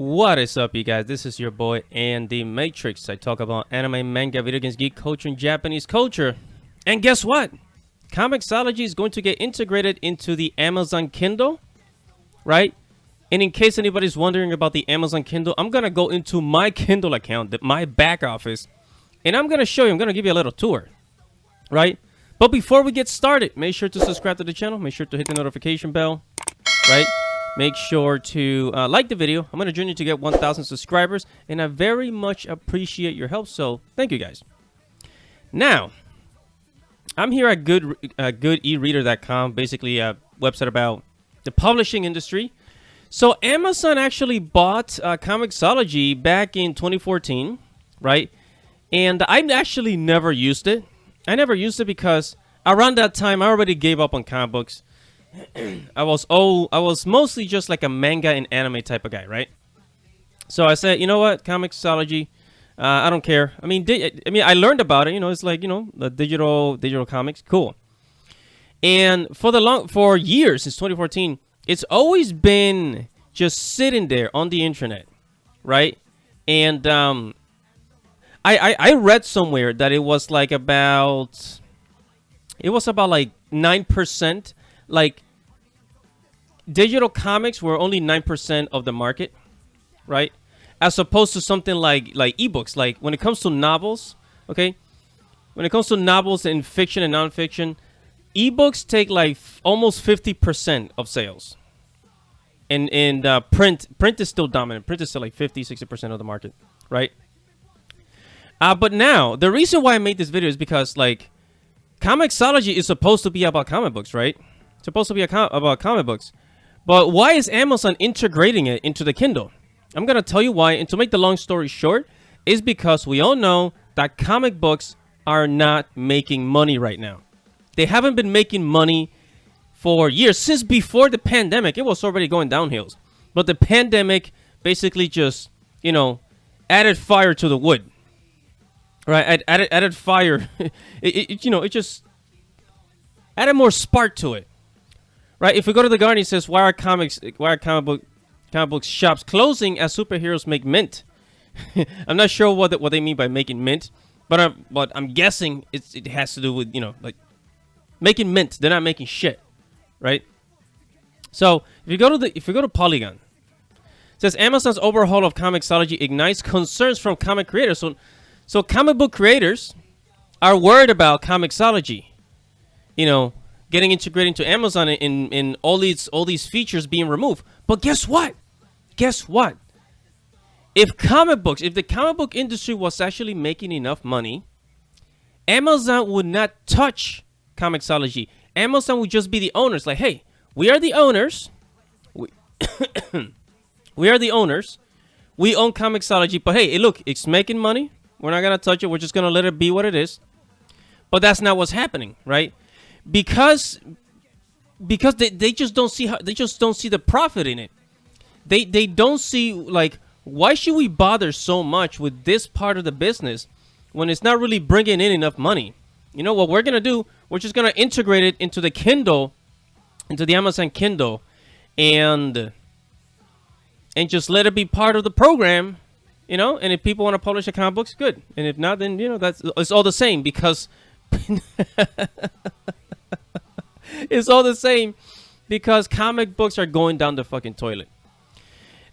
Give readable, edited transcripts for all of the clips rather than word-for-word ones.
What is up, you guys? This is your boy Andy Matrix. I talk about anime, manga, video games, geek culture, and Japanese culture. And guess what? Comixology is going to get integrated into the Amazon Kindle, right? And in case anybody's wondering about the Amazon Kindle, I'm going to go into my Kindle account, my back office, and I'm going to show you, I'm going to give you a little tour, right? But before we get started, make sure to subscribe to the channel. Make sure to hit the notification bell, right? Make sure to like the video. I'm going to journey to get 1,000 subscribers, and I very much appreciate your help, so thank you guys. Now, I'm here at goodereader.com, basically a website about the publishing industry. So Amazon actually bought Comixology back in 2014, right? And I actually never used it. I never used it because around that time I already gave up on comic books. I was mostly just like a manga and anime type of guy, right? So I said, you know what, Comixology, I don't care. I mean, I learned about it. You know, it's like, you know, the digital comics, cool. And for years since 2014, it's always been just sitting there on the internet, right? And I read somewhere that it was about like 9%. Like, digital comics were only 9% of the market, right? As opposed to something like ebooks. Like, when it comes to novels, okay? When it comes to novels in fiction and nonfiction, ebooks take like almost 50% of sales. And print is still dominant. Print is still like 50-60% of the market, right? But now, the reason why I made this video is because, like, Comixology is supposed to be about comic books, right? It's supposed to be about comic books. But why is Amazon integrating it into the Kindle? I'm going to tell you why. And to make the long story short, is because we all know that comic books are not making money right now. They haven't been making money for years. Since before the pandemic, it was already going downhill. But the pandemic basically just, you know, added fire to the wood. Right? Added fire. It just added more spark to it. Right? If we go to the Guardian, it says, why are comic book shops closing as superheroes make mint? I'm not sure what they mean by making mint, but I'm guessing it has to do with, you know, like making mint. They're not making shit, right? So if you go to Polygon, it says Amazon's overhaul of Comixology ignites concerns from comic creators. So comic book creators are worried about Comixology, you know, getting integrated into Amazon and all these features being removed. But guess what? Guess what? If the comic book industry was actually making enough money, Amazon would not touch Comixology. Amazon would just be the owners. Like, hey, we are the owners. We are the owners. We own Comixology. But hey, look, it's making money. We're not going to touch it. We're just going to let it be what it is. But that's not what's happening, right? Because they just don't see the profit in it. They don't see, like, why should we bother so much with this part of the business when it's not really bringing in enough money? You know what we're going to do? We're just going to integrate it into the Kindle, into the Amazon Kindle, and just let it be part of the program. You know, and if people want to publish the comic books, good. And if not, then, you know, it's all the same, because it's all the same because comic books are going down the fucking toilet.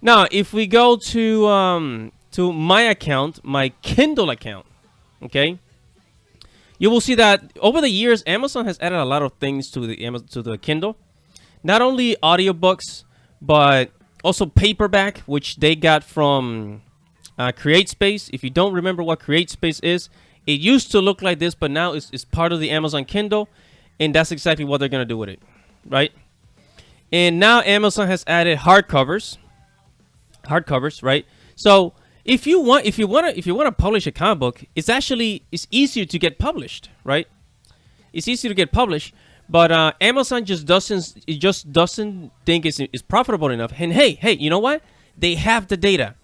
Now, if we go to my account, my Kindle account, okay, you will see that over the years, Amazon has added a lot of things to the Kindle. Not only audiobooks, but also paperback, which they got from Createspace. If you don't remember what Createspace is, it used to look like this, but now it's part of the Amazon Kindle, and that's exactly what they're gonna do with it, right? And now Amazon has added hardcovers, right? So if you want to publish a comic book, it's easier to get published, right? It's easier to get published, but Amazon just doesn't think it's profitable enough. And hey, you know what? They have the data.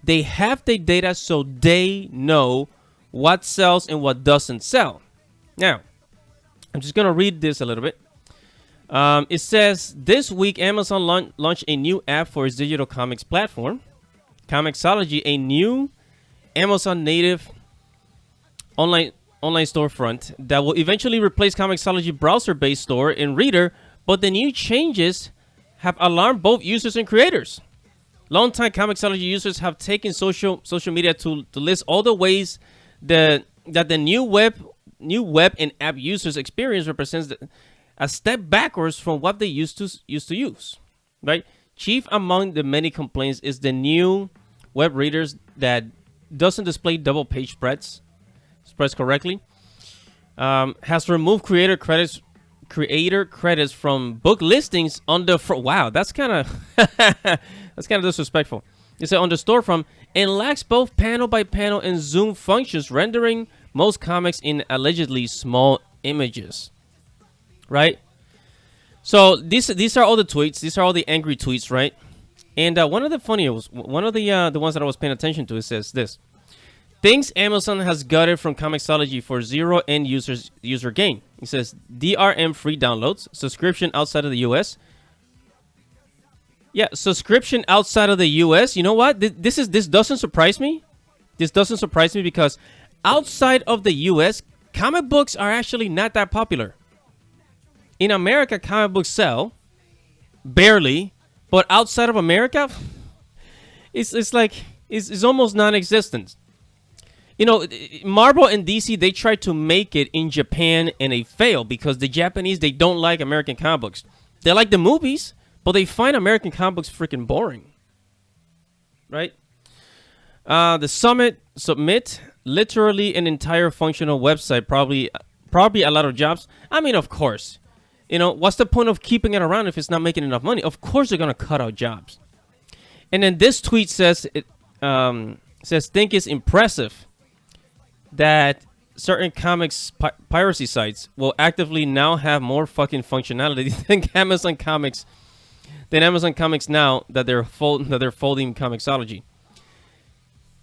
They have the data, so they know what sells and what doesn't sell. Now, I'm just going to read this a little bit. It says, this week, Amazon launched a new app for its digital comics platform. Comixology, a new Amazon native online storefront that will eventually replace Comixology browser-based store and reader, but the new changes have alarmed both users and creators. Longtime Comixology users have taken social media to list all the ways that the new web and app users experience represents a step backwards from what they used to use, right? Chief among the many complaints is the new web readers that doesn't display double page spreads correctly, has removed creator credits from book listings on the wow, that's kind of that's kind of disrespectful. It said on the storefront, and lacks both panel by panel and zoom functions, rendering most comics in allegedly small images. Right? So these are all the tweets. These are all the angry tweets, right? And one of the funniest, one of the ones that I was paying attention to, it says this: things Amazon has gutted from Comixology for zero end user gain. It says DRM free downloads, subscription outside of the US. Yeah, subscription outside of the US. You know what? This doesn't surprise me. This doesn't surprise me because outside of the US, comic books are actually not that popular. In America, comic books sell barely, but outside of America, it's almost non-existent. You know, Marvel and DC, they tried to make it in Japan and they failed because the Japanese, they don't like American comic books. They like the movies, but they find American comic books freaking boring. Right? The submit literally an entire functional website, probably a lot of jobs. I mean, of course. You know, what's the point of keeping it around if it's not making enough money? Of course they're going to cut out jobs. And then this tweet says, think it's impressive that certain comics piracy sites will actively now have more fucking functionality than Amazon Comics now that they're folding Comixology.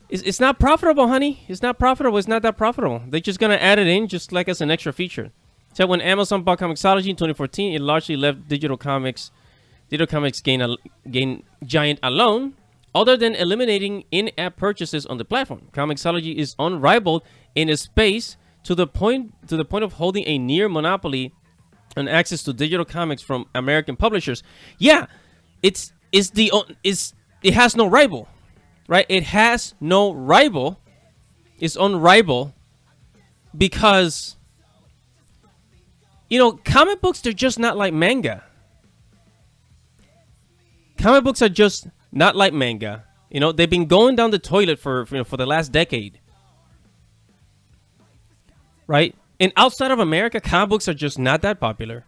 It's not profitable, honey. It's not profitable. It's not that profitable. They're just gonna add it in just like as an extra feature. So when Amazon bought Comixology in 2014, it largely left digital comics gain giant alone. Other than eliminating in-app purchases on the platform, Comixology is unrivaled in its space to the point of holding a near monopoly on access to digital comics from American publishers. Yeah, it has no rival, right? It has no rival. It's unrivaled because, you know, comic books, they're just not like manga. Comic books are just not like manga. You know, they've been going down the toilet for the last decade. Right? And outside of America, comic books are just not that popular.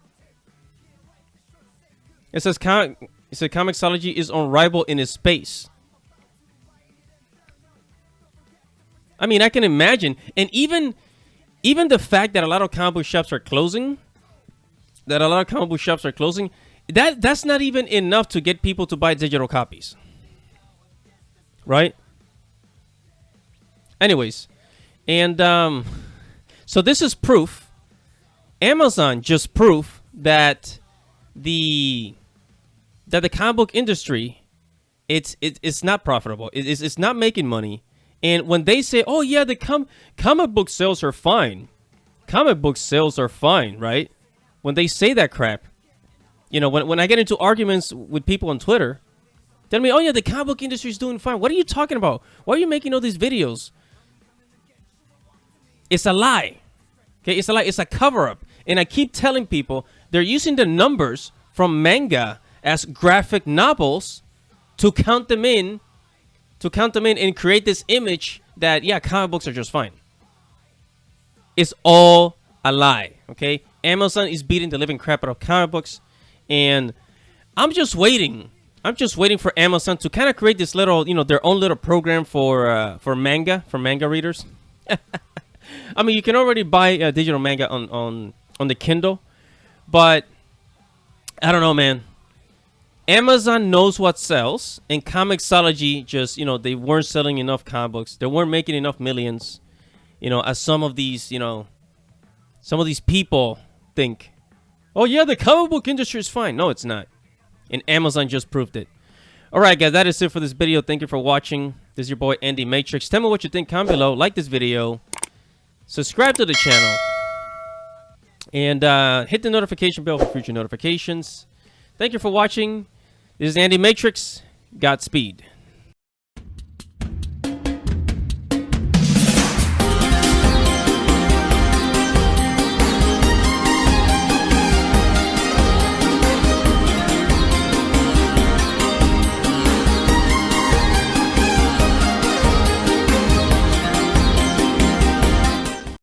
It says Comixology is unrivaled in its space. I mean, I can imagine. And even the fact that a lot of comic book shops are closing, that's not even enough to get people to buy digital copies. Right? Anyways, and so this is proof. Amazon just proof that the comic book industry, it's not profitable. It's not making money. And when they say, "Oh yeah, the comic book sales are fine," comic book sales are fine, right? When they say that crap, you know, when I get into arguments with people on Twitter, tell me, "Oh yeah, the comic book industry is doing fine." What are you talking about? Why are you making all these videos? It's a lie. Okay, it's a lie. It's a cover-up. And I keep telling people they're using the numbers from manga as graphic novels to count them in and create this image that, yeah, comic books are just fine. It's all a lie. Okay, Amazon is beating the living crap out of comic books, and I'm just waiting for Amazon to kind of create this little, you know, their own little program for manga readers. I mean, you can already buy digital manga on the Kindle, but I don't know, man. Amazon knows what sells, and Comixology just, you know, they weren't selling enough comic books. They weren't making enough millions, you know, as some of these people think. Oh yeah, the comic book industry is fine. No, it's not. And Amazon just proved it. All right, guys, that is it for this video. Thank you for watching. This is your boy Andy Matrix. Tell me what you think. Comment below. Like this video. Subscribe to the channel. And hit the notification bell for future notifications. Thank you for watching. This is Andy Matrix. Godspeed.